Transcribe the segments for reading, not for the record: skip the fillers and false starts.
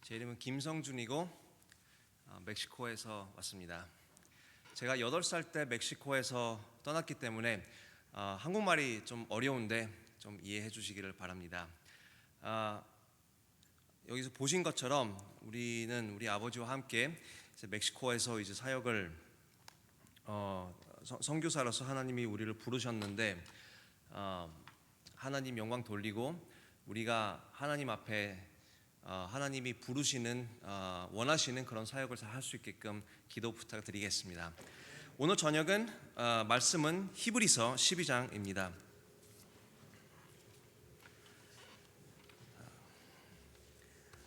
제 이름은 김성준이고 멕시코에서 왔습니다. 제가 8살 때 멕시코에서 떠났기 때문에 한국말이 좀 어려운데 좀 이해해 주시기를 바랍니다. 여기서 보신 것처럼 우리는 우리 아버지와 함께 이제 멕시코에서 이제 사역을 선교사로서 하나님이 우리를 부르셨는데 하나님 영광 돌리고 우리가 하나님 앞에 하나님이 부르시는 원하시는 그런 사역을 잘 할 수 있게끔 기도 부탁드리겠습니다. 오늘 저녁은 말씀은 히브리서 12장입니다.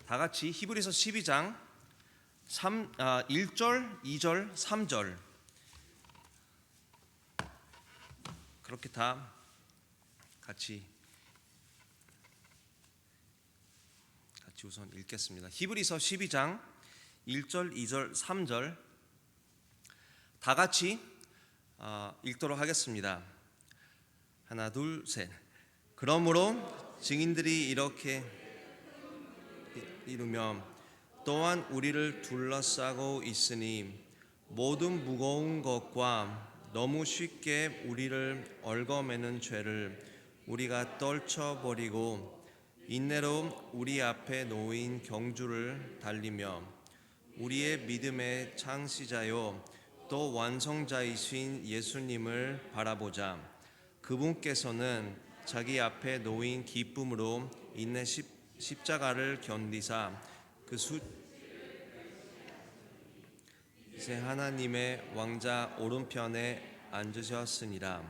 다 같이 히브리서 12장 1절, 2절, 3절 그렇게 다 같이 우선 읽겠습니다. 히브리서 12장 1절, 2절, 3절 다 같이 읽도록 하겠습니다. 하나, 둘, 셋. 그러므로 증인들이 이렇게 이루며 또한 우리를 둘러싸고 있으니 모든 무거운 것과 너무 쉽게 우리를 얽어매는 죄를 우리가 떨쳐버리고 인내로 우리 앞에 놓인 경주를 달리며 우리의 믿음의 창시자요 또 완성자이신 예수님을 바라보자. 그분께서는 자기 앞에 놓인 기쁨으로 인내 십자가를 견디사 이제 하나님의 왕자 오른편에 앉으셨으니라.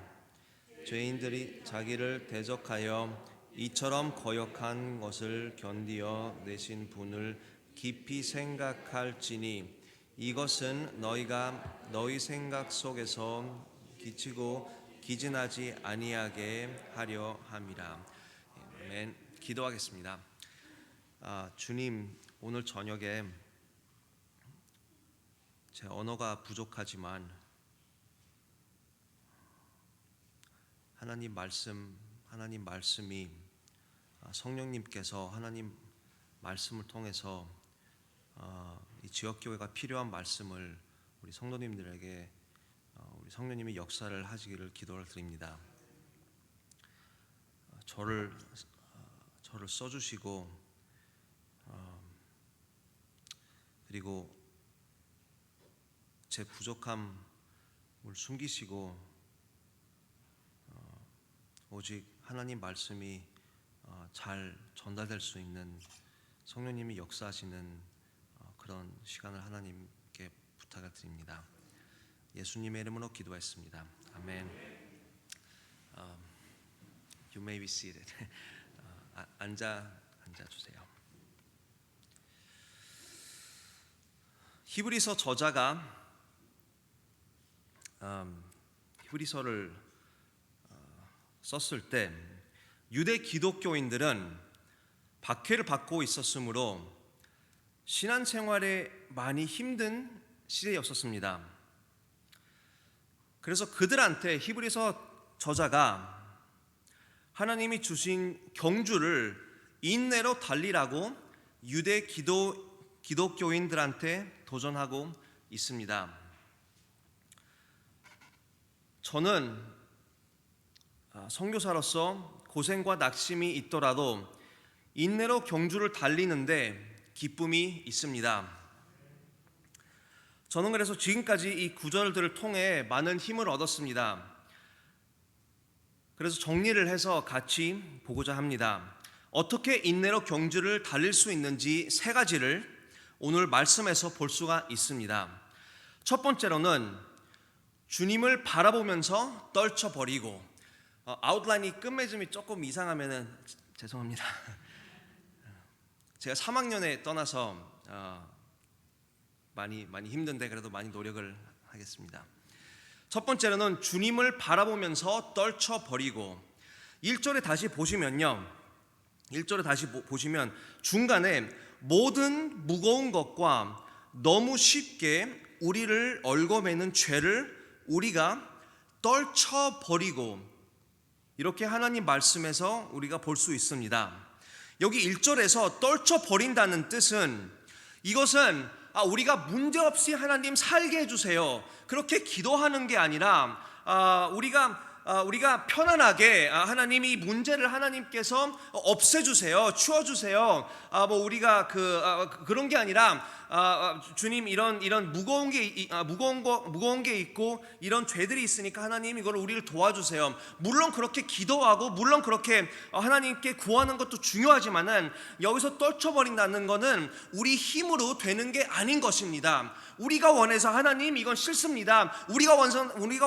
죄인들이 자기를 대적하여 이처럼 거역한 것을 견디어 내신 분을 깊이 생각할지니 이것은 너희가 너희 생각 속에서 기치고 기진하지 아니하게 하려 함이라. 아멘. 기도하겠습니다. 주님, 오늘 저녁에 제 언어가 부족하지만 하나님 말씀이 성령님께서 하나님 말씀을 통해서 이 지역교회가 필요한 말씀을 우리 성도님들에게 우리 성령님이 역사를 하시기를 기도를 드립니다. 저를 써주시고 그리고 제 부족함을 숨기시고 오직 하나님 말씀이 잘 전달될 수 있는 성령님이 역사하시는 그런 시간을 하나님께 부탁을 드립니다. 예수님의 이름으로 기도했습니다. 아멘. You may be seated. 앉아주세요. 히브리서 저자가 히브리서를 썼을 때 유대 기독교인들은 박해를 받고 있었으므로 신앙생활에 많이 힘든 시대였었습니다. 그래서 그들한테 히브리서 저자가 하나님이 주신 경주를 인내로 달리라고 유대 기독교인들한테 도전하고 있습니다. 저는 선교사로서 고생과 낙심이 있더라도 인내로 경주를 달리는데 기쁨이 있습니다. 저는 그래서 지금까지 이 구절들을 통해 많은 힘을 얻었습니다. 그래서 정리를 해서 같이 보고자 합니다. 어떻게 인내로 경주를 달릴 수 있는지 3가지를 오늘 말씀에서 볼 수가 있습니다. 첫 번째로는 주님을 바라보면서 떨쳐버리고, 아웃라인이 끝맺음이 조금 이상하면은 죄송합니다. 제가 3학년에 떠나서 많이 힘든데 그래도 많이 노력을 하겠습니다. 첫 번째로는 주님을 바라보면서 떨쳐버리고, 1절에 다시 보시면요, 1절에 다시 보시면 중간에 모든 무거운 것과 너무 쉽게 우리를 얽어매는 죄를 우리가 떨쳐버리고, 이렇게 하나님 말씀에서 우리가 볼 수 있습니다. 여기 1절에서 떨쳐버린다는 뜻은 이것은 우리가 문제없이 하나님 살게 해주세요, 그렇게 기도하는 게 아니라 우리가 편안하게 하나님이 문제를 하나님께서 없애주세요, 치워주세요, 우리가 그런 게 아니라 주님 이런 무거운 게 있고 이런 죄들이 있으니까 하나님 이걸 우리를 도와주세요. 물론 그렇게 기도하고 물론 그렇게 하나님께 구하는 것도 중요하지만은 여기서 떨쳐버린다는 것은 우리 힘으로 되는 게 아닌 것입니다. 우리가 원해서 하나님 이건 싫습니다, 우리가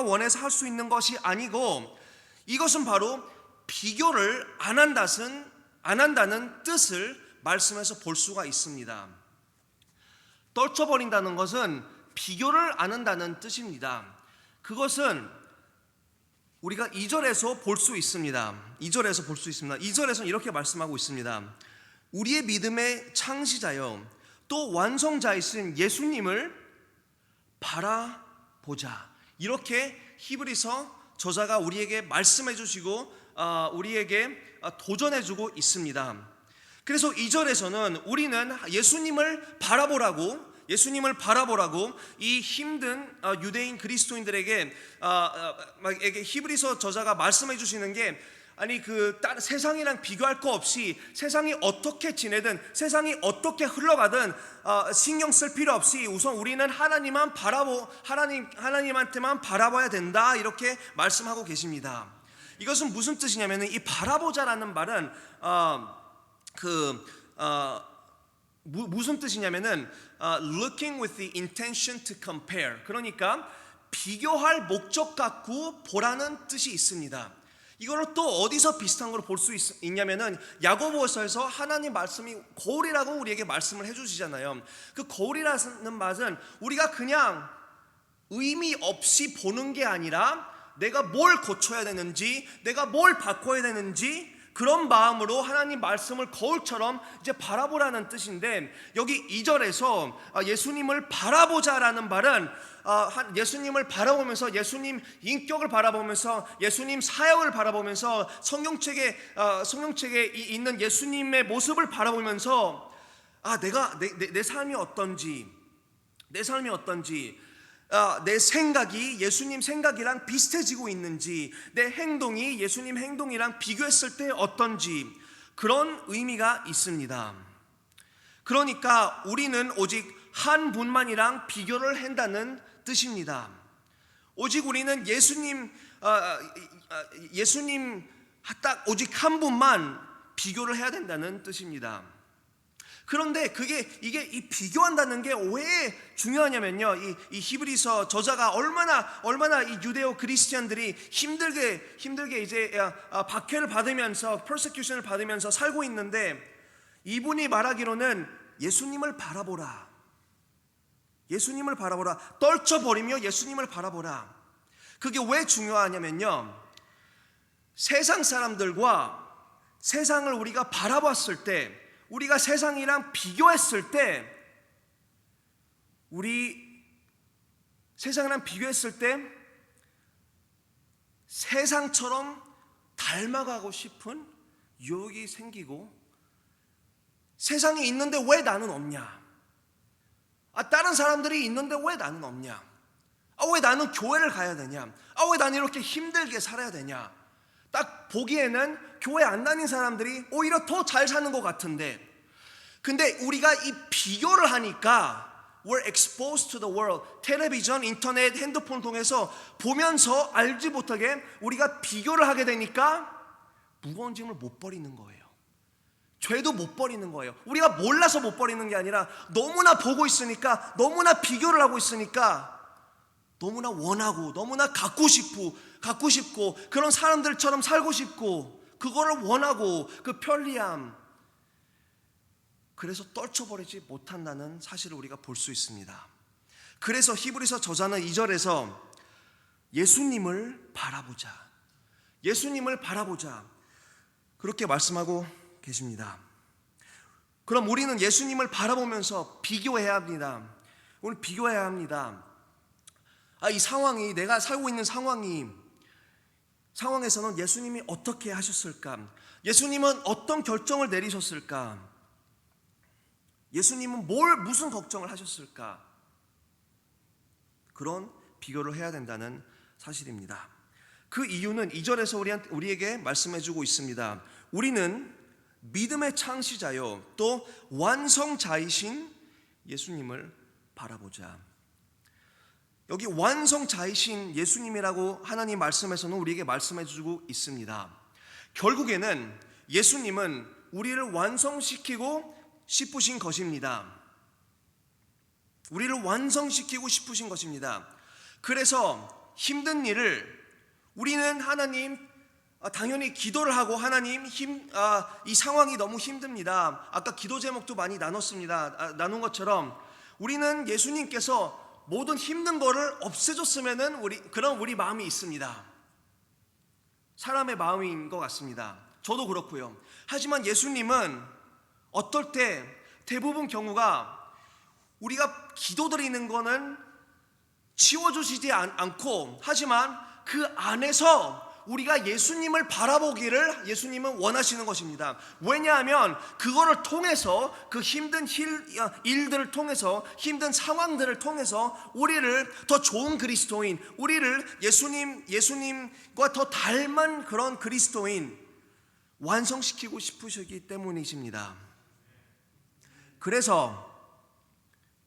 원해서 할 수 있는 것이 아니고, 이것은 바로 비교를 안 한다는 뜻을 말씀에서 볼 수가 있습니다. 떨쳐버린다는 것은 비교를 안 한다는 뜻입니다. 그것은 우리가 2절에서 볼 수 있습니다. 2절에서는 이렇게 말씀하고 있습니다. 우리의 믿음의 창시자요 또 완성자이신 예수님을 바라보자. 이렇게 히브리서 저자가 우리에게 말씀해 주시고 우리에게 도전해 주고 있습니다. 그래서 2절에서는 우리는 예수님을 바라보라고 이 힘든 유대인 그리스도인들에게 히브리서 저자가 말씀해 주시는 게, 세상이랑 비교할 거 없이 세상이 어떻게 지내든 세상이 어떻게 흘러가든 신경 쓸 필요 없이 우선 우리는 하나님한테만 바라봐야 된다, 이렇게 말씀하고 계십니다. 이것은 무슨 뜻이냐면, 이 바라보자라는 말은 무슨 뜻이냐면은 looking with the intention to compare, 그러니까 비교할 목적 갖고 보라는 뜻이 있습니다. 이거를 또 어디서 비슷한 걸 볼 수 있냐면은 야고보서에서 하나님 말씀이 거울이라고 우리에게 말씀을 해주시잖아요. 그 거울이라는 말은 우리가 그냥 의미 없이 보는 게 아니라 내가 뭘 고쳐야 되는지, 내가 뭘 바꿔야 되는지, 그런 마음으로 하나님 말씀을 거울처럼 이제 바라보라는 뜻인데, 여기 2절에서 예수님을 바라보자라는 말은 예수님을 바라보면서, 예수님 인격을 바라보면서, 예수님 사역을 바라보면서, 성경책에 있는 예수님의 모습을 바라보면서 내 삶이 어떤지, 내 생각이 예수님 생각이랑 비슷해지고 있는지, 내 행동이 예수님 행동이랑 비교했을 때 어떤지, 그런 의미가 있습니다. 그러니까 우리는 오직 한 분만이랑 비교를 한다는 뜻입니다. 오직 우리는 예수님 딱 오직 한 분만 비교를 해야 된다는 뜻입니다. 그런데 이게 이 비교한다는 게 왜 중요하냐면요, 이 히브리서 저자가 얼마나 이 유대오 그리스티안들이 힘들게 이제 박해를 받으면서, persecution을 받으면서 살고 있는데, 이분이 말하기로는 예수님을 바라보라, 떨쳐버리며 예수님을 바라보라. 그게 왜 중요하냐면요, 세상 사람들과 세상을 우리가 바라봤을 때, 우리가 세상이랑 비교했을 때, 세상처럼 닮아가고 싶은 유혹이 생기고, 세상이 있는데 왜 나는 없냐? 다른 사람들이 있는데 왜 나는 없냐? 왜 나는 교회를 가야 되냐? 왜 나는 이렇게 힘들게 살아야 되냐? 딱 보기에는 교회 안 다닌 사람들이 오히려 더 잘 사는 것 같은데, 근데 우리가 이 비교를 하니까 we're exposed to the world, 텔레비전, 인터넷, 핸드폰 통해서 보면서 알지 못하게 우리가 비교를 하게 되니까 무거운 짐을 못 버리는 거예요. 죄도 못 버리는 거예요. 우리가 몰라서 못 버리는 게 아니라 너무나 보고 있으니까, 너무나 비교를 하고 있으니까 너무나 원하고, 너무나 갖고 싶고, 그런 사람들처럼 살고 싶고, 그거를 원하고, 그 편리함, 그래서 떨쳐버리지 못한다는 사실을 우리가 볼 수 있습니다. 그래서 히브리서 저자는 2절에서 예수님을 바라보자, 그렇게 말씀하고 계십니다. 그럼 우리는 예수님을 바라보면서 비교해야 합니다. 오늘 비교해야 합니다. 이 상황이, 내가 살고 있는 상황에서는 예수님이 어떻게 하셨을까? 예수님은 어떤 결정을 내리셨을까? 예수님은 무슨 걱정을 하셨을까? 그런 비교를 해야 된다는 사실입니다. 그 이유는 2절에서 우리에게 말씀해주고 있습니다. 우리는 믿음의 창시자요 또 완성자이신 예수님을 바라보자. 여기 완성자이신 예수님이라고 하나님 말씀에서는 우리에게 말씀해주고 있습니다. 결국에는 예수님은 우리를 완성시키고 싶으신 것입니다. 우리를 완성시키고 싶으신 것입니다. 그래서 힘든 일을 우리는 하나님 당연히 기도를 하고 하나님 이 상황이 너무 힘듭니다. 아까 기도 제목도 많이 나눈 것처럼 우리는 예수님께서 모든 힘든 거를 없애줬으면은 그런 우리 마음이 있습니다. 사람의 마음인 것 같습니다. 저도 그렇고요. 하지만 예수님은 어떨 때 대부분 경우가 우리가 기도드리는 거는 치워주시지 않고 하지만 그 안에서 우리가 예수님을 바라보기를 예수님은 원하시는 것입니다. 왜냐하면 그거를 통해서 그 힘든 일들을 통해서 힘든 상황들을 통해서 우리를 더 좋은 그리스도인, 우리를 예수님과 더 닮은 그런 그리스도인 완성시키고 싶으시기 때문이십니다. 그래서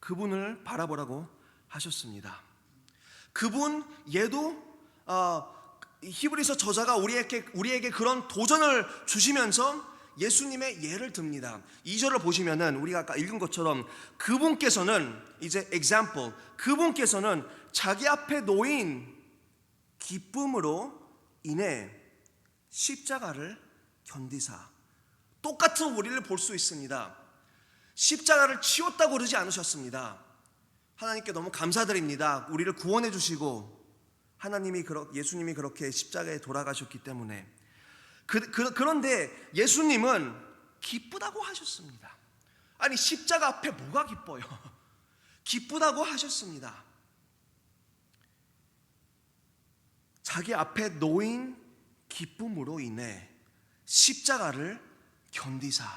그분을 바라보라고 하셨습니다. 그분 얘도 히브리서 저자가 우리에게 그런 도전을 주시면서 예수님의 예를 듭니다. 2절을 보시면은 우리가 아까 읽은 것처럼 그분께서는 이제 example, 그분께서는 자기 앞에 놓인 기쁨으로 인해 십자가를 견디사. 똑같은 우리를 볼 수 있습니다. 십자가를 치웠다고 그러지 않으셨습니다. 하나님께 너무 감사드립니다. 우리를 구원해 주시고 예수님이 그렇게 십자가에 돌아가셨기 때문에 그런데 예수님은 기쁘다고 하셨습니다. 아니 십자가 앞에 뭐가 기뻐요? 기쁘다고 하셨습니다. 자기 앞에 놓인 기쁨으로 인해 십자가를 견디사.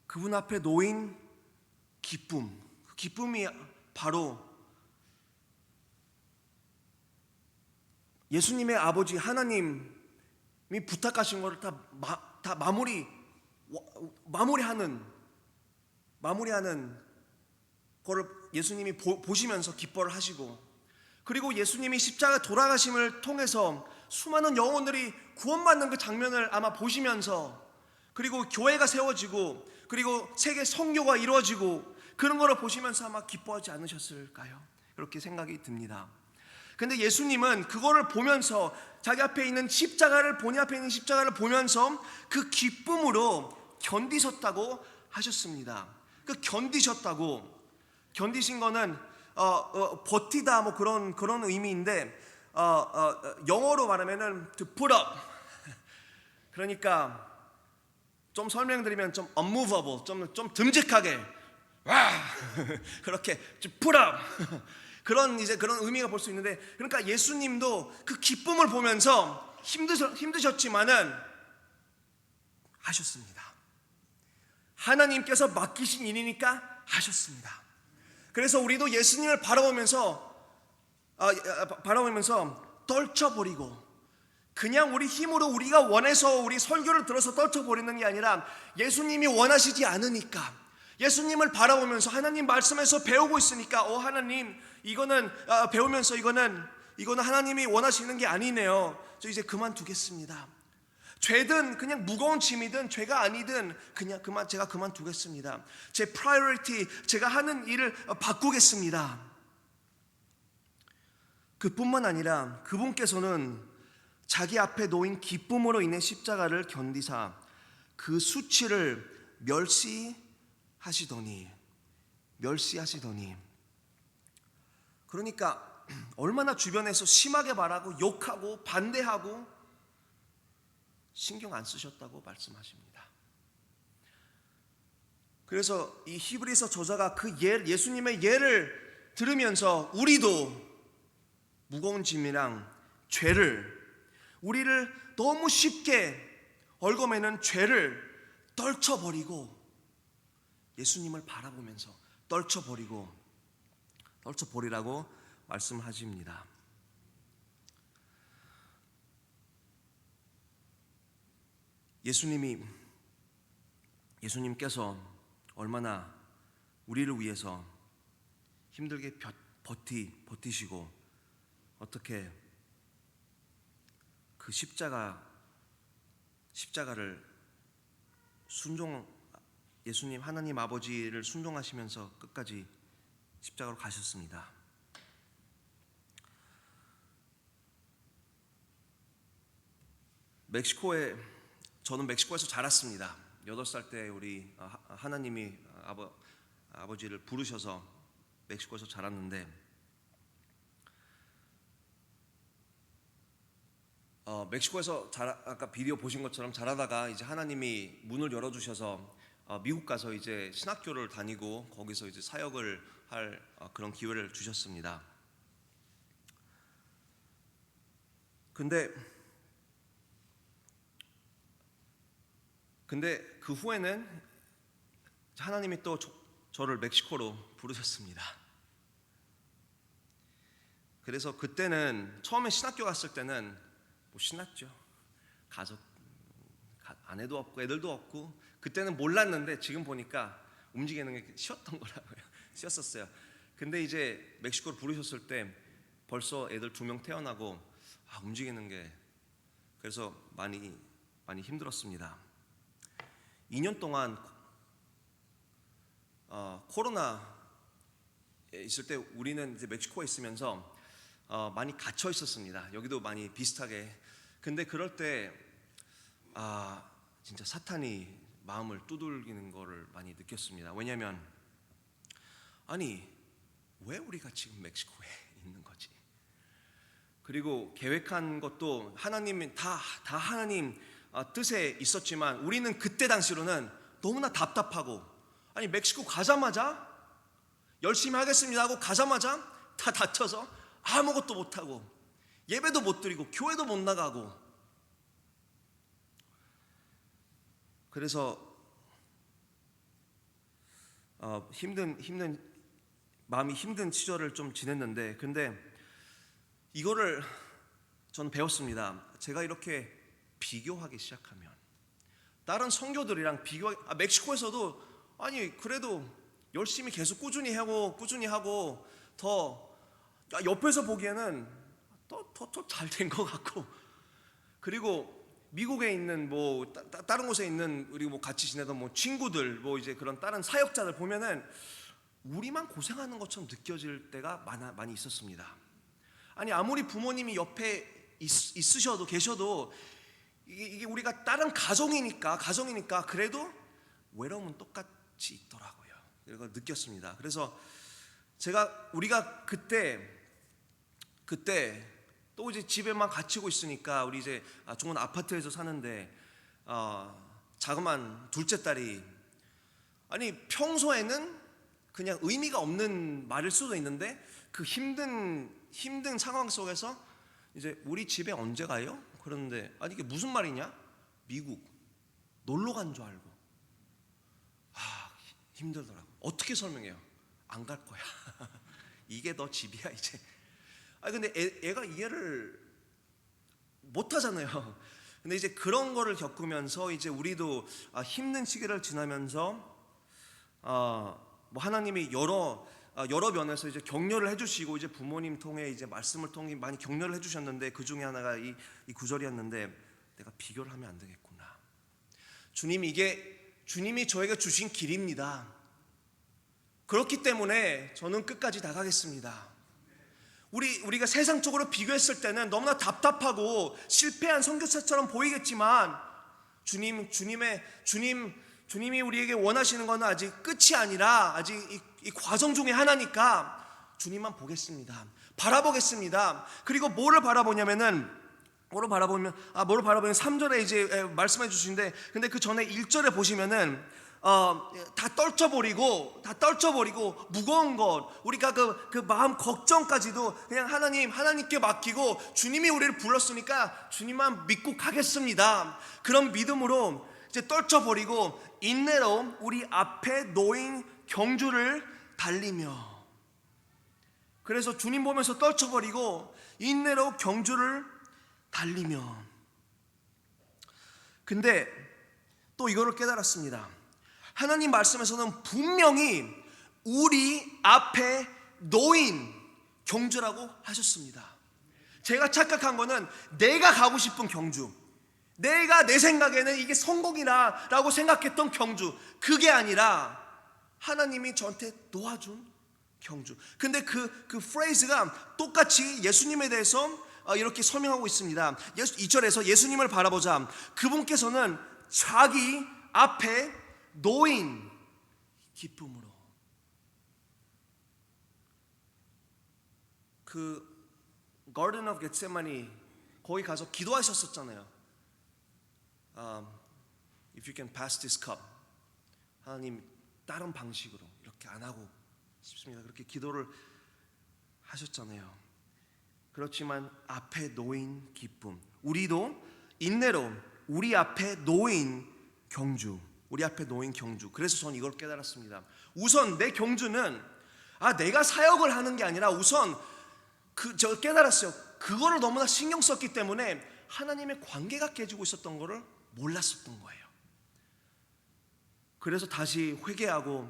그분 앞에 놓인 기쁨, 그 기쁨이 바로 예수님의 아버지 하나님이 부탁하신 것을 다 마무리하는 거를 예수님이 보시면서 기뻐를 하시고, 그리고 예수님이 십자가 돌아가심을 통해서 수많은 영혼들이 구원받는 그 장면을 아마 보시면서, 그리고 교회가 세워지고 그리고 세계 선교가 이루어지고 그런 거를 보시면서 아마 기뻐하지 않으셨을까요? 그렇게 생각이 듭니다. 근데 예수님은 그거를 보면서 본인 앞에 있는 십자가를 보면서 그 기쁨으로 견디셨다고 하셨습니다. 그 견디신 거는 버티다 뭐 그런 의미인데 영어로 말하면은 to put up. 그러니까 좀 설명드리면 좀 unmovable, 좀 듬직하게 그렇게 put up. 그런 의미가 볼 수 있는데, 그러니까 예수님도 그 기쁨을 보면서 힘드셨지만은 하셨습니다. 하나님께서 맡기신 일이니까 하셨습니다. 그래서 우리도 예수님을 바라보면서 떨쳐버리고, 그냥 우리 힘으로 우리가 원해서 우리 설교를 들어서 떨쳐버리는 게 아니라 예수님이 원하시지 않으니까 예수님을 바라보면서 하나님 말씀에서 배우고 있으니까 하나님 이거는 배우면서 이거는 하나님이 원하시는 게 아니네요. 저 이제 그만두겠습니다. 죄든 그냥 무거운 짐이든 죄가 아니든 제가 그만두겠습니다. 제 프라이어리티, 제가 하는 일을 바꾸겠습니다. 그뿐만 아니라 그분께서는 자기 앞에 놓인 기쁨으로 인해 십자가를 견디사 그 수치를 멸시하시더니 그러니까 얼마나 주변에서 심하게 말하고 욕하고 반대하고 신경 안 쓰셨다고 말씀하십니다. 그래서 이 히브리서 저자가 예수님의 예를 들으면서 우리도 무거운 짐이랑 우리를 너무 쉽게 얽어매는 죄를 떨쳐버리고 예수님을 바라보면서 떨쳐버리라고 말씀하십니다. 예수님께서 얼마나 우리를 위해서 힘들게 버티시고 어떻게 그 십자가를 예수님 하나님 아버지를 순종하시면서 끝까지 십자가로 가셨습니다. 저는 멕시코에서 자랐습니다. 8살 때 우리 하나님이 아버지를 부르셔서 멕시코에서 자랐는데, 멕시코에서 아까 비디오 보신 것처럼 자라다가 이제 하나님이 문을 열어주셔서 미국 가서 이제 신학교를 다니고 거기서 이제 사역을 할 그런 기회를 주셨습니다. 근데 그 후에는 하나님이 또 저를 멕시코로 부르셨습니다. 그래서 그때는 처음에 신학교 갔을 때는 뭐 신났죠. 아내도 없고 애들도 없고 그때는 몰랐는데 지금 보니까 움직이는 게 쉬웠던 거라고요. 쉬웠었어요. 근데 이제 멕시코로 부르셨을 때 벌써 애들 2명 태어나고 움직이는 게 그래서 많이 힘들었습니다. 2년 동안 코로나 있을 때 우리는 이제 멕시코에 있으면서 많이 갇혀 있었습니다. 여기도 많이 비슷하게. 근데 그럴 때 진짜 사탄이 마음을 두들기는 거를 많이 느꼈습니다. 왜냐하면 왜 우리가 지금 멕시코에 있는 거지? 그리고 계획한 것도 하나님 다 하나님 뜻에 있었지만 우리는 그때 당시로는 너무나 답답하고 멕시코 가자마자 열심히 하겠습니다 하고 가자마자 다 다쳐서 아무것도 못하고 예배도 못 드리고 교회도 못 나가고 그래서 마음이 힘든 시절을 좀 지냈는데 근데 이거를 전 배웠습니다. 제가 이렇게 비교하기 시작하면 다른 선교들이랑 멕시코에서도 그래도 열심히 계속 꾸준히 하고 더 옆에서 보기에는 더 잘 된 것 같고 그리고 미국에 있는 다른 곳에 있는 우리 같이 지내던 친구들 이제 그런 다른 사역자들 보면은 우리만 고생하는 것처럼 느껴질 때가 많이 있었습니다. 아무리 부모님이 옆에 계셔도 이게 우리가 다른 가정이니까 그래도 외로움은 똑같이 있더라고요. 그거 느꼈습니다. 그래서 우리가 그때 또 이제 집에만 갇히고 있으니까 우리 이제 좋은 아파트에서 사는데 자그만 둘째 딸이 평소에는 그냥 의미가 없는 말일 수도 있는데 그 힘든 상황 속에서 이제 우리 집에 언제 가요? 그러는데 이게 무슨 말이냐? 미국 놀러 간 줄 알고 힘들더라고. 어떻게 설명해요? 안 갈 거야. 이게 너 집이야 이제. 근데 애가 이해를 못 하잖아요. 근데 이제 그런 거를 겪으면서 이제 우리도 힘든 시기를 지나면서 하나님이 여러 면에서 이제 격려를 해주시고 이제 부모님 통해 이제 말씀을 통해 많이 격려를 해주셨는데 그 중에 하나가 이 구절이었는데 내가 비교를 하면 안 되겠구나. 주님이 저에게 주신 길입니다. 그렇기 때문에 저는 끝까지 나가겠습니다. 우리가 세상적으로 비교했을 때는 너무나 답답하고 실패한 선교사처럼 보이겠지만 주님이 우리에게 원하시는 것은 아직 끝이 아니라 아직 이 과정 중에 하나니까 주님만 보겠습니다. 바라보겠습니다. 그리고 뭐를 바라보냐면 3절에 이제 말씀해 주시는데 근데 그 전에 1절에 보시면은 다 떨쳐버리고 무거운 것 우리가 그 마음 걱정까지도 그냥 하나님께 맡기고 주님이 우리를 불렀으니까 주님만 믿고 가겠습니다. 그런 믿음으로 이제 떨쳐버리고 인내로 우리 앞에 놓인 경주를 달리며. 그래서 주님 보면서 떨쳐버리고 인내로 경주를 달리며. 근데 또 이거를 깨달았습니다. 하나님 말씀에서는 분명히 우리 앞에 놓인 경주라고 하셨습니다. 제가 착각한 거는 내가 가고 싶은 경주, 내가 내 생각에는 이게 성공이라고 생각했던 경주, 그게 아니라 하나님이 저한테 놓아준 경주. 근데 그 프레이즈가 똑같이 예수님에 대해서 이렇게 설명하고 있습니다. 2절에서 예수님을 바라보자. 그분께서는 자기 앞에 놓인 기쁨으로. 그 Garden of Gethsemane 거기 가서 기도하셨었잖아요. If you can pass this cup, 하나님 다른 방식으로 이렇게 안 하고 싶습니다. 그렇게 기도를 하셨잖아요. 그렇지만 앞에 놓인 기쁨, 우리도 인내로 우리 앞에 놓인 경주, 우리 앞에 놓인 경주. 그래서 저는 이걸 깨달았습니다. 우선 내 경주는 내가 사역을 하는 게 아니라 우선 저 깨달았어요. 그거를 너무나 신경 썼기 때문에 하나님의 관계가 깨지고 있었던 거를 몰랐었던 거예요. 그래서 다시 회개하고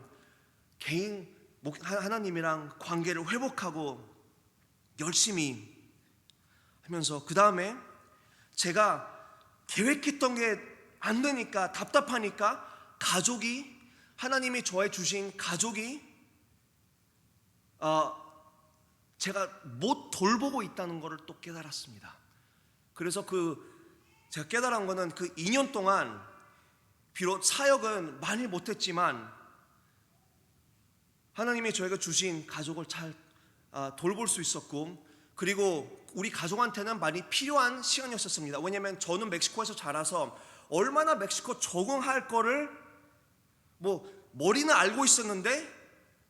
개인 하나님이랑 관계를 회복하고 열심히 하면서, 그 다음에 제가 계획했던 게 안 되니까 답답하니까 가족이, 하나님이 저에 주신 가족이 제가 못 돌보고 있다는 것을 또 깨달았습니다. 그래서 제가 깨달은 거는 그 2년 동안 비록 사역은 많이 못했지만 하나님이 저에게 주신 가족을 잘 돌볼 수 있었고, 그리고 우리 가족한테는 많이 필요한 시간이었습니다. 왜냐하면 저는 멕시코에서 자라서 얼마나 멕시코 적응할 거를 머리는 알고 있었는데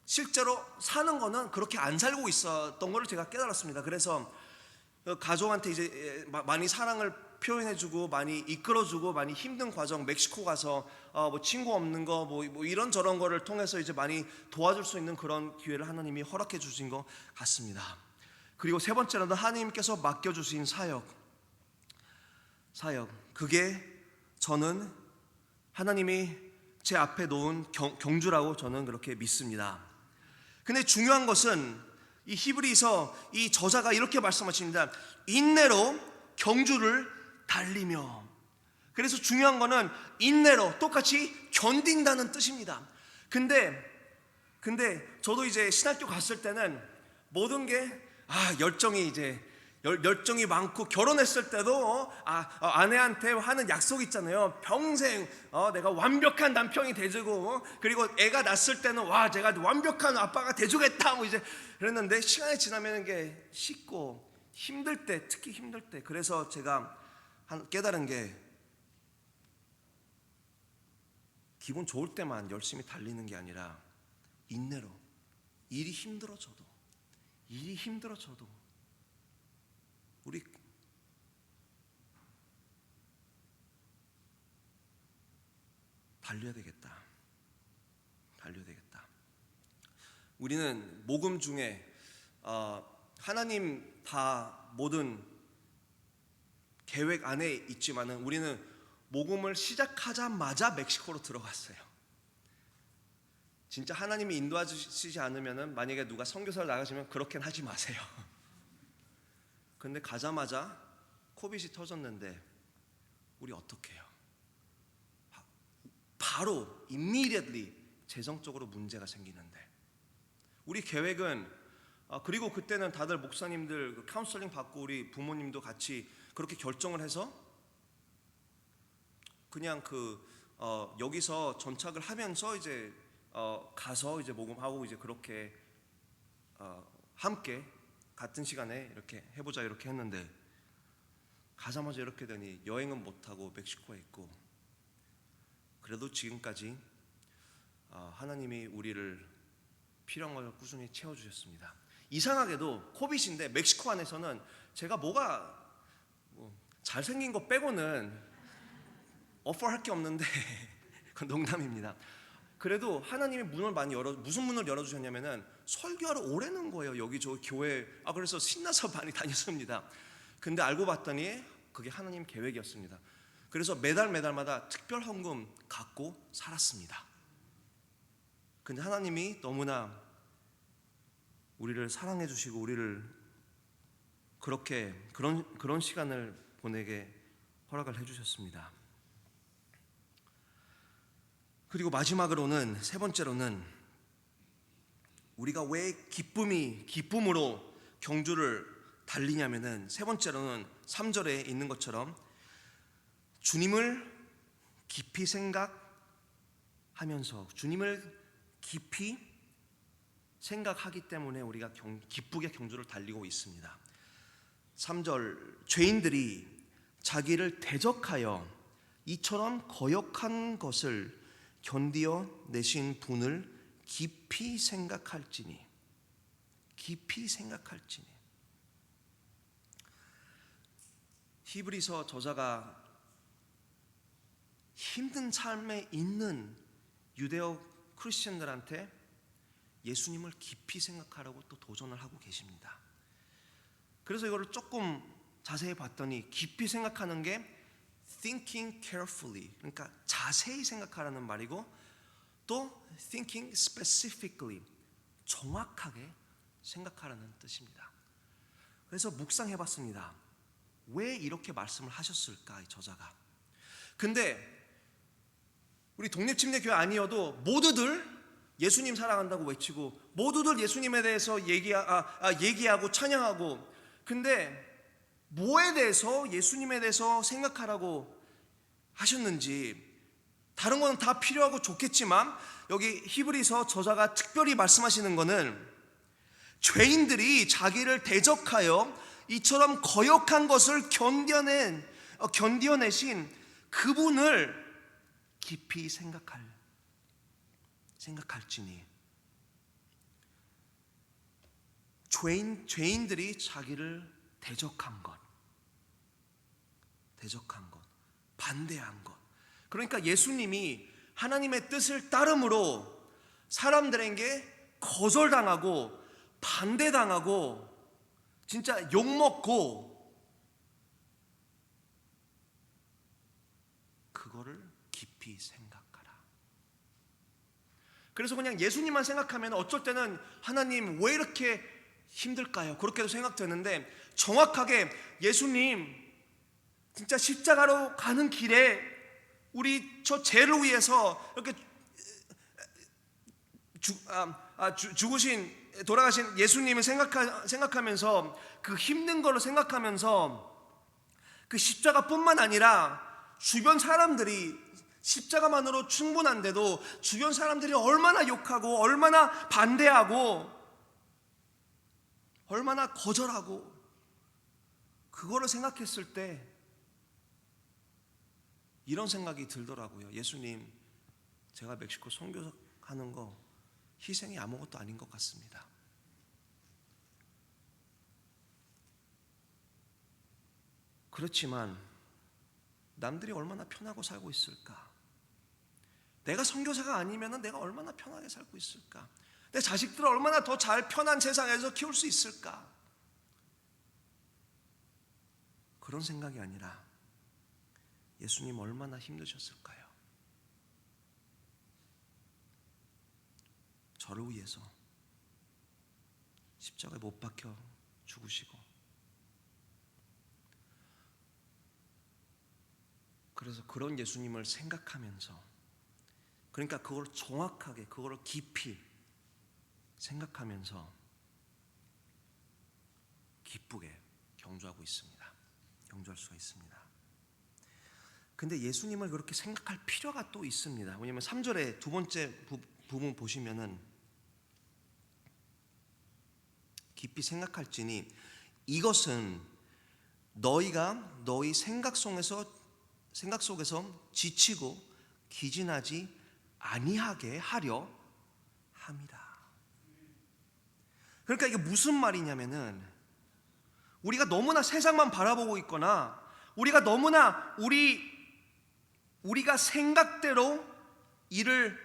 실제로 사는 거는 그렇게 안 살고 있었던 거를 제가 깨달았습니다. 그래서 가족한테 이제 많이 사랑을 표현해주고 많이 이끌어주고 많이 힘든 과정, 멕시코 가서 친구 없는 거 이런 저런 거를 통해서 이제 많이 도와줄 수 있는 그런 기회를 하나님이 허락해 주신 것 같습니다. 그리고 세 번째로는 하나님께서 맡겨주신 사역, 그게 저는 하나님이 제 앞에 놓은 경주라고 저는 그렇게 믿습니다. 근데 중요한 것은 이 히브리서 이 저자가 이렇게 말씀하십니다. 인내로 경주를 달리며. 그래서 중요한 거는 인내로 똑같이 견딘다는 뜻입니다. 근데 저도 이제 신학교 갔을 때는 모든 게 열정이 많고, 결혼했을 때도 아내한테 하는 약속 있잖아요. 평생 내가 완벽한 남편이 돼주고, 그리고 애가 낳았을 때는 제가 완벽한 아빠가 돼주겠다 이제 그랬는데, 시간이 지나면 이게 쉽고 힘들 때, 특히 힘들 때, 그래서 제가 깨달은 게 기분 좋을 때만 열심히 달리는 게 아니라 인내로 일이 힘들어져도 우리 달려야 되겠다. 우리는 복음 중에 하나님 다 모든 계획 안에 있지만은 우리는 복음을 시작하자마자 멕시코로 들어갔어요. 진짜 하나님이 인도하시지 않으면은, 만약에 누가 선교사를 나가시면 그렇게는 하지 마세요. 근데 가자마자 코빗이 터졌는데 우리 어떻게 해요? 바로 immediately 재정적으로 문제가 생기는데, 우리 계획은 그리고 그때는 다들 목사님들 카운슬링 받고 우리 부모님도 같이 그렇게 결정을 해서 그냥 여기서 전착을 하면서 이제 가서 이제 복음하고 이제 그렇게 함께 같은 시간에 이렇게 해보자 이렇게 했는데, 가자마자 이렇게 되니 여행은 못하고 멕시코에 있고, 그래도 지금까지 하나님이 우리를 필요한 걸 꾸준히 채워주셨습니다. 이상하게도 코빗인데 멕시코 안에서는 제가 뭐가 잘생긴 거 빼고는 오퍼할 게 없는데 그건 농담입니다. 그래도 하나님이 문을 많이 무슨 문을 열어주셨냐면은 설교하러 오라는 거예요. 여기 저 교회. 그래서 신나서 많이 다녔습니다. 근데 알고 봤더니 그게 하나님 계획이었습니다. 그래서 매달마다 특별 헌금 갖고 살았습니다. 근데 하나님이 너무나 우리를 사랑해 주시고 우리를 그렇게 그런 시간을 보내게 허락을 해 주셨습니다. 그리고 마지막으로는 세 번째로는 우리가 왜 기쁨으로 경주를 달리냐면은 세 번째로는 3절에 있는 것처럼 주님을 깊이 생각하면서 주님을 깊이 생각하기 때문에 우리가 기쁘게 경주를 달리고 있습니다. 3절 죄인들이 자기를 대적하여 이처럼 거역한 것을 견디어 내신 분을 깊이 생각할지니 히브리서 저자가 힘든 삶에 있는 유대어 크리스천들한테 예수님을 깊이 생각하라고 또 도전을 하고 계십니다. 그래서 이거를 조금 자세히 봤더니 깊이 생각하는 게 thinking carefully, 그러니까 자세히 생각하라는 말이고, 또 thinking specifically, 정확하게 생각하라는 뜻입니다. 그래서 묵상해봤습니다. 왜 이렇게 말씀을 하셨을까, 이 저자가. 근데 우리 독립침례교회 아니어도 모두들 예수님 사랑한다고 외치고 모두들 예수님에 대해서 얘기하고 찬양하고, 근데 뭐에 대해서 예수님에 대해서 생각하라고 하셨는지, 다른 거는 다 필요하고 좋겠지만 여기 히브리서 저자가 특별히 말씀하시는 거는 죄인들이 자기를 대적하여 이처럼 거역한 것을 견뎌내신 그분을 깊이 생각할지니. 죄인들이 자기를 대적한 것, 반대한 것. 그러니까 예수님이 하나님의 뜻을 따름으로 사람들에게 거절당하고 반대당하고 진짜 욕먹고, 그거를 깊이 생각하라. 그래서 그냥 예수님만 생각하면 어쩔 때는 하나님 왜 이렇게 힘들까요? 그렇게도 생각되는데, 정확하게 예수님 진짜 십자가로 가는 길에 우리 저 죄를 위해서 이렇게 돌아가신 예수님을 생각하면서 그 힘든 거를 생각하면서 그 십자가뿐만 아니라 주변 사람들이 십자가만으로 충분한데도 주변 사람들이 얼마나 욕하고 얼마나 반대하고 얼마나 거절하고, 그거를 생각했을 때 이런 생각이 들더라고요. 예수님, 제가 멕시코 선교하는 거 희생이 아무것도 아닌 것 같습니다. 그렇지만 남들이 얼마나 편하고 살고 있을까? 내가 선교사가 아니면 내가 얼마나 편하게 살고 있을까? 내 자식들을 얼마나 더 잘 편한 세상에서 키울 수 있을까? 그런 생각이 아니라 예수님 얼마나 힘드셨을까요? 저를 위해서 십자가에 못 박혀 죽으시고, 그래서 그런 예수님을 생각하면서, 그러니까 그걸 정확하게, 그걸 깊이 생각하면서 기쁘게 경주할 수가 있습니다. 근데 예수님을 그렇게 생각할 필요가 또 있습니다. 왜냐하면 3절의 두 번째 부분 보시면은 깊이 생각할지니 이것은 너희가 너희 생각 속에서 지치고 기진하지 아니하게 하려 함이라. 그러니까 이게 무슨 말이냐면은, 우리가 너무나 세상만 바라보고 있거나 우리가 너무나 우리 우리가 생각대로 일을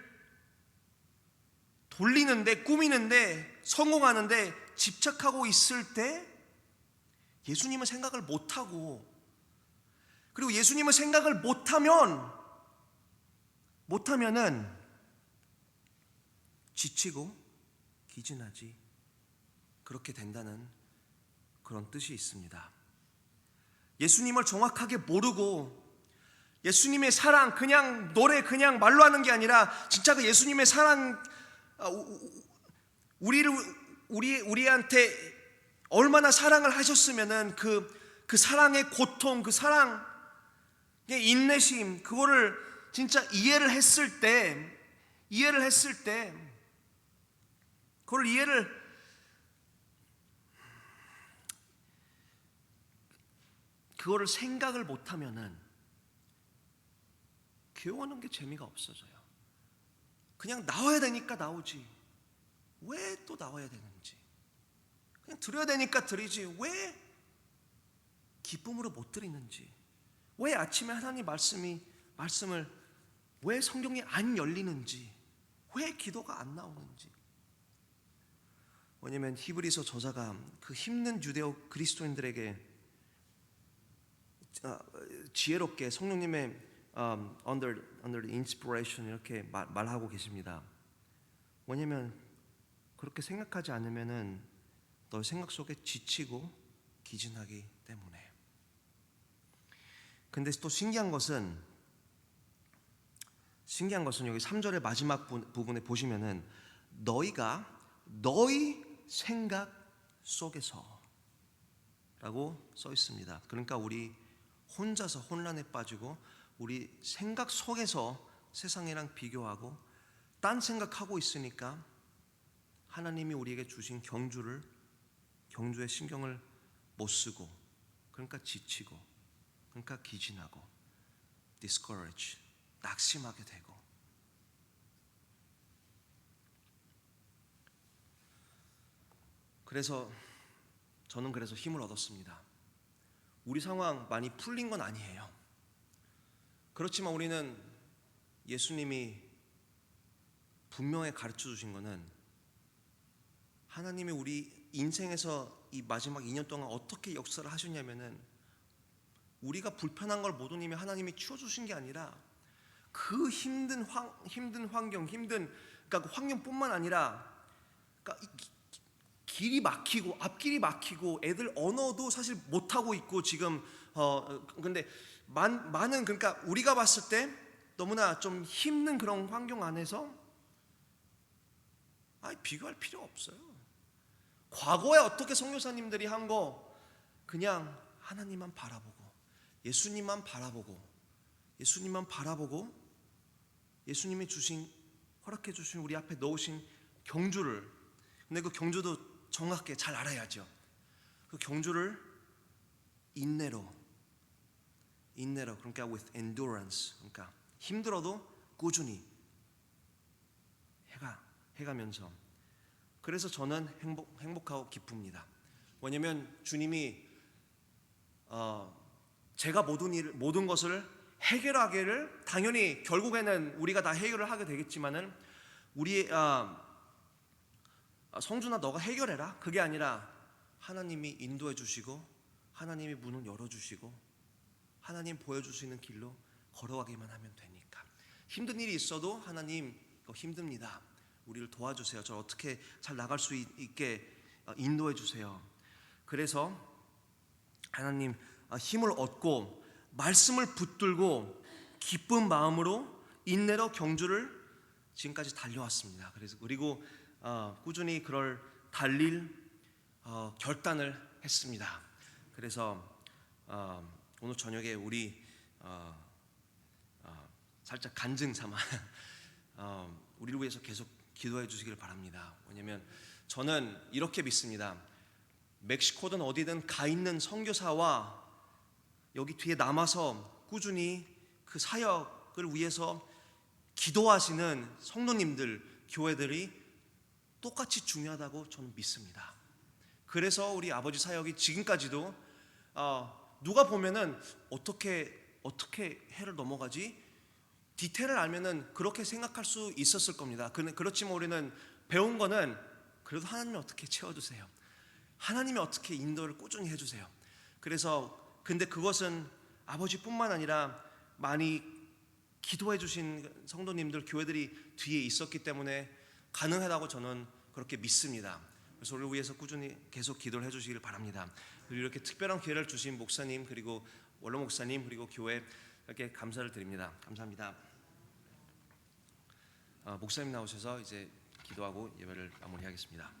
돌리는데, 꾸미는데, 성공하는데 집착하고 있을 때 예수님은 생각을 못하고, 그리고 예수님은 생각을 못하면은 지치고 기진하지, 그렇게 된다는 그런 뜻이 있습니다. 예수님을 정확하게 모르고 예수님의 사랑, 그냥 노래, 그냥 말로 하는 게 아니라 진짜 그 예수님의 사랑, 우리한테 얼마나 사랑을 하셨으면은 그 사랑의 고통, 그 사랑의 인내심, 그거를 진짜 이해를 했을 때, 그걸 그거를 생각을 못하면은 교회하는 게 재미가 없어져요. 그냥 나와야 되니까 나오지, 왜 또 나와야 되는지, 그냥 드려야 되니까 드리지, 왜 기쁨으로 못 드리는지, 왜 아침에 하나님 말씀을 왜 성경이 안 열리는지, 왜 기도가 안 나오는지. 왜냐면 히브리서 저자가 그 힘든 유대어 그리스도인들에게 지혜롭게 성령님의 under the inspiration 이렇게 말하고 계십니다. 왜냐면 그렇게 생각하지 않으면은 너 생각 속에 지치고 기진하기 때문에. 근데 또 신기한 것은 여기 3절의 마지막 부분에 보시면은 너희 생각 속에서 라고 써 있습니다. 그러니까 우리 혼자서 혼란에 빠지고 우리 생각 속에서 세상이랑 비교하고 딴 생각하고 있으니까 하나님이 우리에게 주신 경주에 신경을 못 쓰고, 그러니까 지치고, 그러니까 기진하고 discourage, 낙심하게 되고. 저는 그래서 힘을 얻었습니다. 우리 상황 많이 풀린 건 아니에요. 그렇지만 우리는 예수님이 분명히 가르쳐 주신 거는 하나님이 우리 인생에서 이 마지막 2년 동안 어떻게 역사를 하셨냐면은 우리가 불편한 걸 모든 힘이 하나님이 치워주신 게 아니라 그 힘든 환경, 그러니까 그 환경뿐만 아니라, 그러니까 길이 막히고 앞길이 막히고 애들 언어도 사실 못 하고 있고 지금 근데 많은, 그러니까 우리가 봤을 때 너무나 좀 힘든 그런 환경 안에서 비교할 필요 없어요. 과거에 어떻게 선교사님들이 한 거 그냥 하나님만 바라보고 예수님만 바라보고 예수님이 허락해 주신 우리 앞에 넣으신 경주를, 근데 그 경주도 정확하게 잘 알아야죠. 그 경주를 인내로, 그러니까 with endurance, 그러니까 힘들어도 꾸준히 해가면서. 그래서 저는 행복하고 기쁩니다. 왜냐면 주님이 제가 모든 것을 해결하기를, 당연히 결국에는 우리가 다 해결을 하게 되겠지만은 우리 성준아 너가 해결해라, 그게 아니라 하나님이 인도해 주시고 하나님이 문을 열어 주시고 하나님 보여줄 수 있는 길로 걸어가기만 하면 되니까. 힘든 일이 있어도 하나님 이거 힘듭니다, 우리를 도와주세요, 저 어떻게 잘 나갈 수 있게 인도해 주세요. 그래서 하나님 힘을 얻고 말씀을 붙들고 기쁜 마음으로 인내로 경주를 지금까지 달려왔습니다. 그리고 꾸준히 그럴 달릴 결단을 했습니다. 그래서 오늘 저녁에 우리 살짝 간증 삼아 우리를 위해서 계속 기도해 주시기를 바랍니다. 왜냐하면 저는 이렇게 믿습니다. 멕시코든 어디든 가 있는 선교사와 여기 뒤에 남아서 꾸준히 그 사역을 위해서 기도하시는 성도님들, 교회들이 똑같이 중요하다고 저는 믿습니다. 그래서 우리 아버지 사역이 지금까지도 누가 보면은 어떻게 해를 넘어가지? 디테일을 알면은 그렇게 생각할 수 있었을 겁니다. 그렇지만 우리는 배운 거는 그래도 하나님이 어떻게 채워주세요. 하나님이 어떻게 인도를 꾸준히 해주세요. 그래서 근데 그것은 아버지뿐만 아니라 많이 기도해 주신 성도님들, 교회들이 뒤에 있었기 때문에 가능하다고 저는 그렇게 믿습니다. 그래서 우리를 위해서 꾸준히 계속 기도를 해 주시길 바랍니다. 그리고 이렇게 특별한 기회를 주신 목사님, 그리고 원로 목사님, 그리고 교회 이렇게 감사를 드립니다. 감사합니다. 목사님 나오셔서 이제 기도하고 예배를 마무리하겠습니다.